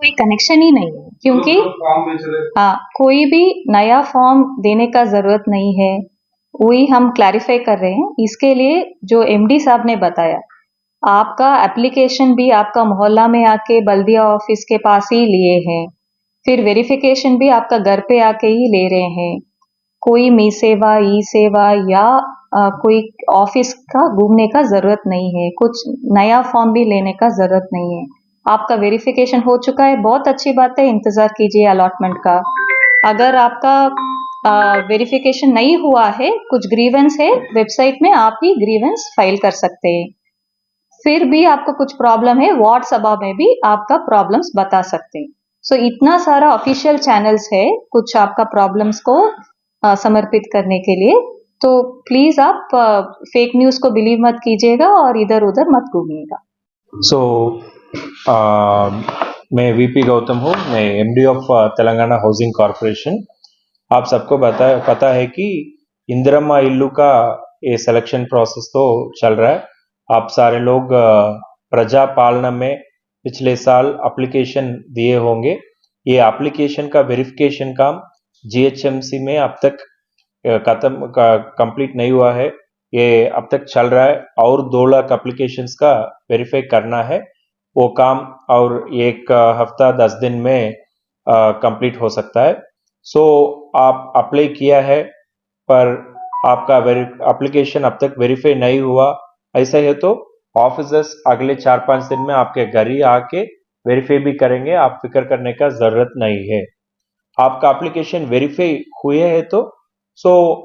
कोई कनेक्शन ही नहीं है, क्योंकि कोई भी नया फॉर्म देने का जरूरत नहीं है। वही हम क्लैरिफाई कर रहे हैं। इसके लिए जो एमडी साहब ने बताया, आपका एप्लीकेशन भी आपका मोहल्ला में आके बल्दिया ऑफिस के पास ही लिए हैं, फिर वेरिफिकेशन भी आपका घर पे आके ही ले रहे हैं। कोई मी सेवा, ई सेवा या कोई ऑफिस का घूमने का जरूरत नहीं है, कुछ नया फॉर्म भी लेने का जरूरत नहीं है। आपका वेरिफिकेशन हो चुका है, बहुत अच्छी बात है, इंतजार कीजिए अलॉटमेंट का। अगर आपका वेरिफिकेशन नहीं हुआ है, कुछ ग्रीवेंस है, वेबसाइट में आप ही ग्रीवेंस फाइल कर सकते हैं। फिर भी आपको कुछ प्रॉब्लम है, वार्ड सभा में भी आपका प्रॉब्लम्स बता सकते हैं। सो इतना सारा ऑफिशियल चैनल्स है कुछ आपका प्रॉब्लम्स को समर्पित करने के लिए। तो प्लीज आप फेक न्यूज को बिलीव मत कीजिएगा और इधर उधर मत घूमिएगा। सो मैं वीपी गौतम हूँ, मैं MD of Telangana housing corporation. आप सबको पता है कि इंदिरम्मा इल्लू का ये सिलेक्शन प्रोसेस तो चल रहा है। आप सारे लोग प्रजा पालना में पिछले साल एप्लीकेशन दिए होंगे। ये एप्लीकेशन का वेरिफिकेशन काम जीएचएमसी में अब तक कंप्लीट नहीं हुआ है, ये अब तक चल रहा है और 2 लाख एप्लीकेशंस का वेरीफाई करना है। वो काम और एक हफ्ता 10 दिन में कंप्लीट हो सकता है। सो आप अप्लाई किया है पर आपका एप्लीकेशन अब तक वेरीफाई नहीं हुआ, ऐसा है तो ऑफिसर्स अगले 4-5 दिन में आपके घर ही आके वेरीफाई भी करेंगे। आप फिक्र करने का जरूरत नहीं है। आपका एप्लीकेशन वेरीफाई हुए है तो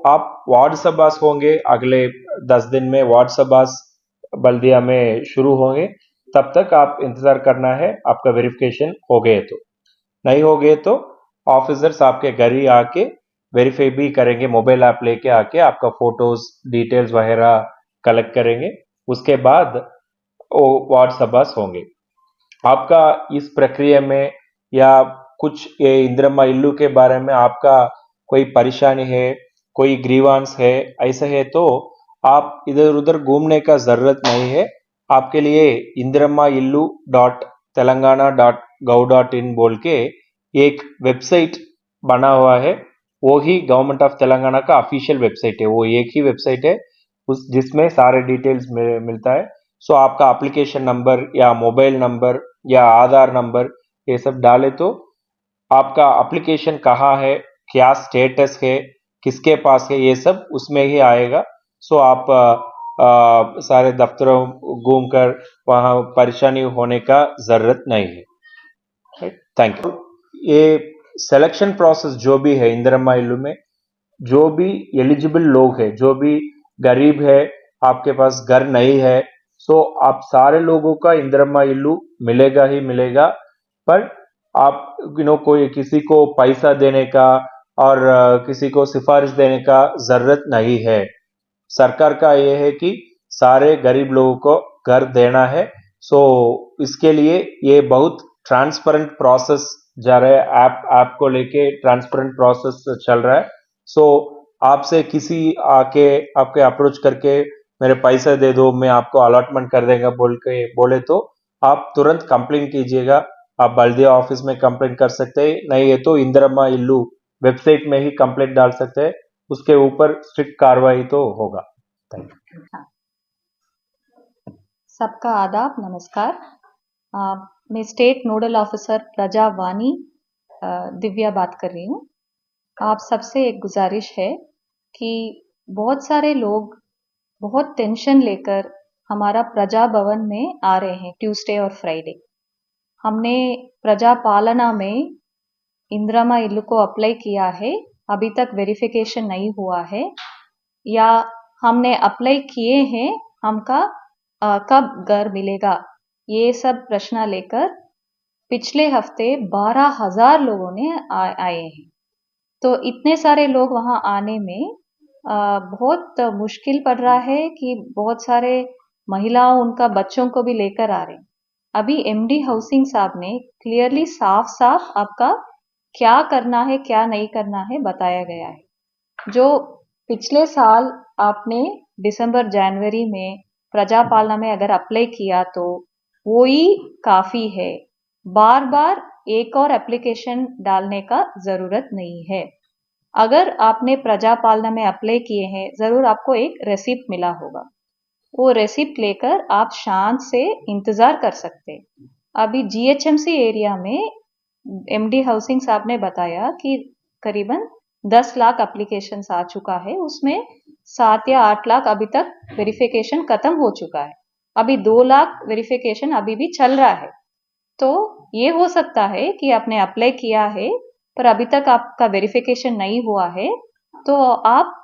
आप वार्ड सभास होंगे, अगले 10 दिन में वार्ड सभास बल्दिया में शुरू होंगे। तब तक आप इंतजार करना है, आपका वेरिफिकेशन हो गए तो। नहीं हो गए तो ऑफिसर्स आपके घर ही आके वेरीफाई भी करेंगे, मोबाइल ऐप लेके आके आपका फोटोज डिटेल्स वगैरह कलेक्ट करेंगे। उसके बाद वो वार्ड सभास होंगे। आपका इस प्रक्रिया में या कुछ ये इंदिरम्मा इल्लू के बारे में आपका कोई परेशानी है, कोई ग्रीवांस है, ऐसा है तो आप इधर उधर घूमने का जरूरत नहीं है। आपके लिए indirammaillu.telangana.gov.in बोल के एक वेबसाइट बना हुआ है। वो ही गवर्नमेंट ऑफ तेलंगाना का ऑफिशियल वेबसाइट है। वो एक ही वेबसाइट है उस जिसमें सारे डिटेल्स मिलता है। सो आपका एप्लीकेशन नंबर या मोबाइल नंबर या आधार नंबर ये सब डाले तो आपका एप्लीकेशन कहाँ है, क्या स्टेटस है, किसके पास है, ये सब उसमें ही आएगा। सो आप सारे दफ्तरों घूमकर वहाँ परेशानी होने का जरूरत नहीं है। Thank you. ये सिलेक्शन प्रोसेस जो भी है इंदिरम्मा इल्लू में, जो भी एलिजिबल लोग है, जो भी गरीब है, आपके पास घर नहीं है, सो आप सारे लोगों का इंदिरम्मा इल्लू मिलेगा ही मिलेगा। पर आप कोई किसी को पैसा देने का और किसी को सिफारिश देने का जरूरत नहीं है। सरकार का ये है कि सारे गरीब लोगों को घर देना है। सो इसके लिए ये बहुत ट्रांसपेरेंट प्रोसेस जा रहा है। ऐप को लेके ट्रांसपेरेंट प्रोसेस चल रहा है। सो आपसे किसी आके आपके अप्रोच करके मेरे पैसा दे दो, मैं आपको अलॉटमेंट कर देगा बोले तो आप तुरंत कंप्लेन कीजिएगा। आप बल्दिया ऑफिस में कंप्लेन कर सकते हैं, नहीं है तो इंदिरम्मा इल्लू वेबसाइट में ही कंप्लेंट डाल सकते हैं। उसके ऊपर स्ट्रिक्ट कार्रवाई तो होगा। Thank you. सबका आदाब, नमस्कार। मैं state nodal officer Prajavani Divya बात कर रही हूँ। आप सबसे एक गुजारिश है कि बहुत सारे लोग बहुत टेंशन लेकर हमारा प्रजा भवन में आ रहे हैं ट्यूसडे और फ्राइडे। हमने प्रजा पालना में इंदिरम्मा इल्लू को अप्लाई किया है, अभी तक वेरिफिकेशन नहीं हुआ है, या हमने अप्लाई किए हैं, हमका कब घर मिलेगा, ये सब प्रश्न लेकर पिछले हफ्ते 12,000 लोगों ने आए हैं। तो इतने सारे लोग वहां आने में बहुत मुश्किल पड़ रहा है कि बहुत सारे महिलाओं उनका बच्चों को भी लेकर आ रहे हैं। अभी एमडी हाउसिंग साहब ने क्लियरली साफ साफ आपका क्या करना है क्या नहीं करना है बताया गया है। जो पिछले साल आपने दिसंबर जनवरी में प्रजा पालना में अगर अप्लाई किया तो वो ही काफी है। बार बार एक और एप्लीकेशन डालने का ज़रूरत नहीं है। अगर आपने प्रजा पालना में अप्लाई किए हैं, ज़रूर आपको एक रेसिप्ट मिला होगा। वो रेसिप्ट लेकर आप शांत से इंतज़ार कर सकते हैं। अभी जीएचएमसी एरिया में एमडी हाउसिंग साहब ने बताया कि करीबन 10 लाख एप्लीकेशंस आ चुका है, उसमें 7 या 8 लाख अभी तक वेरिफिकेशन खत्म हो चुका है। अभी 2 लाख वेरिफिकेशन अभी भी चल रहा है। तो ये हो सकता है कि आपने अप्लाई किया है पर अभी तक आपका वेरिफिकेशन नहीं हुआ है, तो आप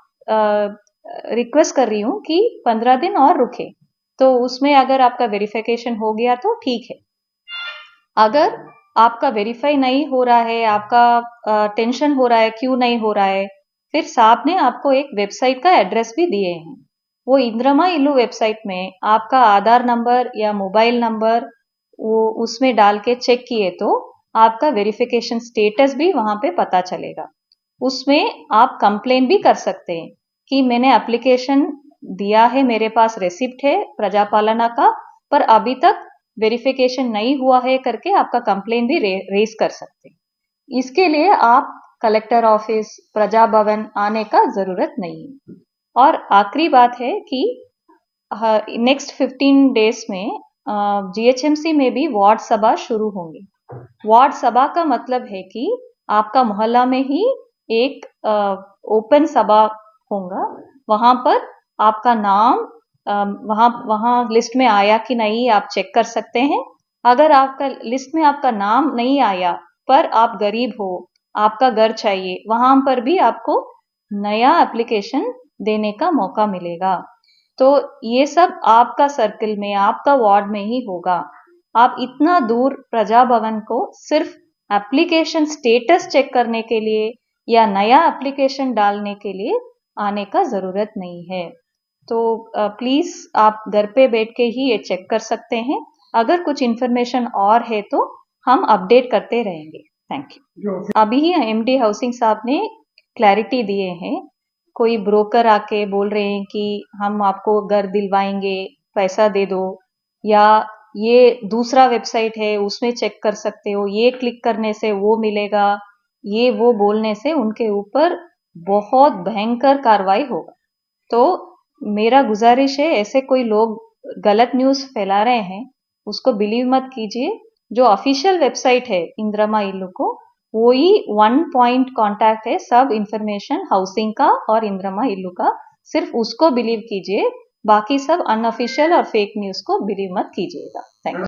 रिक्वेस्ट कर रही हूँ कि 15 दिन और रुके, तो उसमें अगर आपका वेरिफिकेशन हो गया तो ठीक है। अगर आपका वेरीफाई नहीं हो रहा है, आपका टेंशन हो रहा है, क्यों नहीं हो रहा है, फिर साहब ने आपको एक वेबसाइट का एड्रेस भी दिए हैं। वो इंद्रमा इल्लू वेबसाइट में आपका आधार नंबर या मोबाइल नंबर वो उसमें डाल के चेक किए तो आपका वेरिफिकेशन स्टेटस भी वहां पे पता चलेगा। उसमें आप कंप्लेन भी कर सकते हैं कि मैंने एप्लीकेशन दिया है, मेरे पास रेसिप्ट है प्रजापालना का, पर अभी तक वेरिफिकेशन नहीं हुआ है करके आपका कंप्लेन भी रेज कर सकते हैं। इसके लिए आप कलेक्टर ऑफिस, प्रजा भवन आने का जरूरत नहीं है। और आखिरी बात है कि नेक्स्ट 15 डेज में जीएचएमसी में भी वार्ड सभा शुरू होंगे। वार्ड सभा का मतलब है कि आपका मोहल्ला में ही एक ओपन सभा होगा। वहां पर आपका नाम वहां लिस्ट में आया कि नहीं आप चेक कर सकते हैं। अगर आपका लिस्ट में आपका नाम नहीं आया पर आप गरीब हो, आपका घर चाहिए, वहां पर भी आपको नया एप्लीकेशन देने का मौका मिलेगा। तो ये सब आपका सर्कल में, आपका वार्ड में ही होगा। आप इतना दूर प्रजा भवन को सिर्फ एप्लीकेशन स्टेटस चेक करने के लिए या नया एप्लीकेशन डालने के लिए आने का जरूरत नहीं है। तो प्लीज आप घर पे बैठ के ही ये चेक कर सकते हैं। अगर कुछ इन्फॉर्मेशन और है तो हम अपडेट करते रहेंगे। Thank you. अभी ही एमडी हाउसिंग साहब ने क्लैरिटी दिए हैं। कोई ब्रोकर आके बोल रहे हैं कि हम आपको घर दिलवाएंगे, पैसा दे दो, या ये दूसरा वेबसाइट है उसमें चेक कर सकते हो, ये क्लिक करने से वो मिलेगा, ये वो बोलने से उनके ऊपर बहुत भयंकर कार्रवाई होगा। तो मेरा गुजारिश है, ऐसे कोई लोग गलत न्यूज फैला रहे हैं उसको बिलीव मत कीजिए। जो ऑफिशियल वेबसाइट है इंद्रमा इल्लू को, वो ही 1 पॉइंट कांटेक्ट है सब इंफॉर्मेशन हाउसिंग का और इंद्रमा इल्लू का, सिर्फ उसको बिलीव कीजिए। बाकी सब अनऑफिशियल और फेक न्यूज को बिलीव मत कीजिएगा। Thank you.